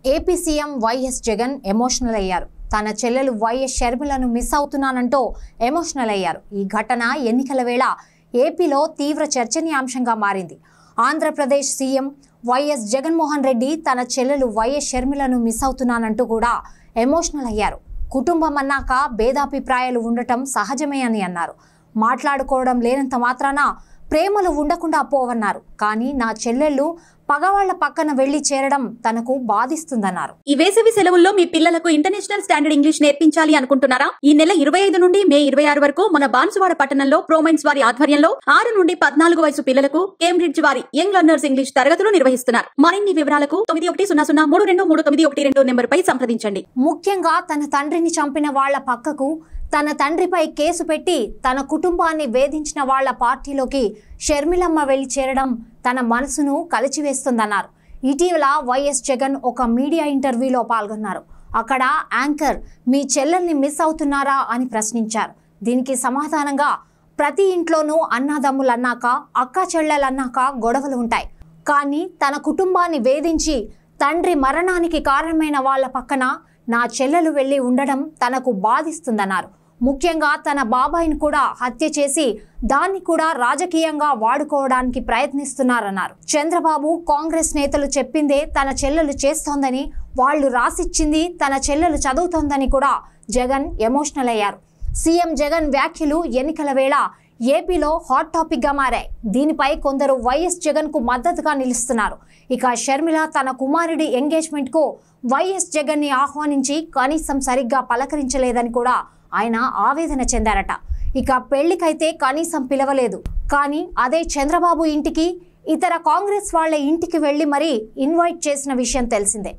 AP CM YS Jagan emotional అయ్యారు. తన చెల్లెలు వైఎస్ షర్మిలను మిస్ అవుతున్నానంటూ ఎమోషనల్ అయ్యారు. ఈ ఘటన ఎన్నికల వేళ ఏపీలో తీవ్ర చర్చనీయాంశంగా మారింది. ఆంధ్రప్రదేశ్ సీఎం వైఎస్ జగన్మోహన్ రెడ్డి తన చెల్లెలు వైఎస్ షర్మిలను మిస్ అవుతున్నానంటూ కూడా ఎమోషనల్ అయ్యారు. కుటుంబం అన్నాక భేదాభిప్రాయాలు ఉండటం సహజమే అని అన్నారు. మాట్లాడుకోవడం లేనంత మాత్రాన ప్రేమలు ఉండకుండా పోవన్నారు. కానీ నా చెల్లెళ్ళు పగవాళ్ల పక్కన వెళ్లి చేరడం తనకు బాధిస్తుందన్నారు. ఈ వేసవి సెలవుల్లో మీ పిల్లలకు ఇంటర్నేషనల్ స్టాండర్డ్ ఇంగ్లీష్ నేర్పించాలి అనుకుంటున్నారా? ఈ నెల 25 నుండి మే 26 వరకు మన బాన్సువాడ పట్టణంలో ప్రోమైన్స్ వారి ఆధ్వర్యంలో 6 నుండి 14 వయసు పిల్లలకు కేంబ్రిడ్జ్ వారి యంగ్ లెర్నర్స్ ఇంగ్లీష్ తరగతులు నిర్వహిస్తున్నారు. మరిన్ని వివరాలకు 9100323912 నెంబర్పై సంప్రదించండి. ముఖ్యంగా తన తండ్రిని చంపిన వాళ్ల పక్కకు తన తండ్రిపై కేసు పెట్టి తన కుటుంబాన్ని వేధించిన వాళ్ల పార్టీలోకి షర్మిలమ్మ వెళ్లి చేరడం తన మనసును కలిచివేస్తుందన్నారు. ఇటీవల వైఎస్ జగన్ ఒక మీడియా ఇంటర్వ్యూలో పాల్గొన్నారు. అక్కడ యాంకర్ మీ చెల్లెల్ని మిస్ అవుతున్నారా అని ప్రశ్నించారు. దీనికి సమాధానంగా ప్రతి ఇంట్లోనూ అన్నాదమ్ములన్నాక అక్క చెల్లెలన్నాక గొడవలు ఉంటాయి. కానీ తన కుటుంబాన్ని వేధించి తండ్రి మరణానికి కారణమైన వాళ్ల పక్కన నా చెల్లెలు వెళ్లి ఉండడం తనకు బాధిస్తుందన్నారు. ముఖ్యంగా తన బాబాయిని కూడా హత్య చేసి దాన్ని కూడా రాజకీయంగా వాడుకోవడానికి ప్రయత్నిస్తున్నారన్నారు. చంద్రబాబు కాంగ్రెస్ నేతలు చెప్పిందే తన చెల్లెలు చేస్తోందని, వాళ్లు రాసిచ్చింది తన చెల్లెలు చదువుతోందని కూడా జగన్ ఎమోషనల్ అయ్యారు. సీఎం జగన్ వ్యాఖ్యలు ఎన్నికల వేళ ఏపీలో హాట్ టాపిక్ గా మారాయి. దీనిపై కొందరు వైఎస్ జగన్ కు మద్దతుగా నిలుస్తున్నారు. ఇక షర్మిల తన కుమారుడి ఎంగేజ్మెంట్ కు వైఎస్ జగన్ ని ఆహ్వానించి కనీసం సరిగ్గా పలకరించలేదని కూడా ఆయన ఆవేదన చెందారట. ఇక పెళ్లికైతే కనీసం పిలవలేదు. కానీ అదే చంద్రబాబు ఇంటికి ఇతర కాంగ్రెస్ వాళ్ల ఇంటికి వెళ్లి మరీ ఇన్వైట్ చేసిన విషయం తెలిసిందే.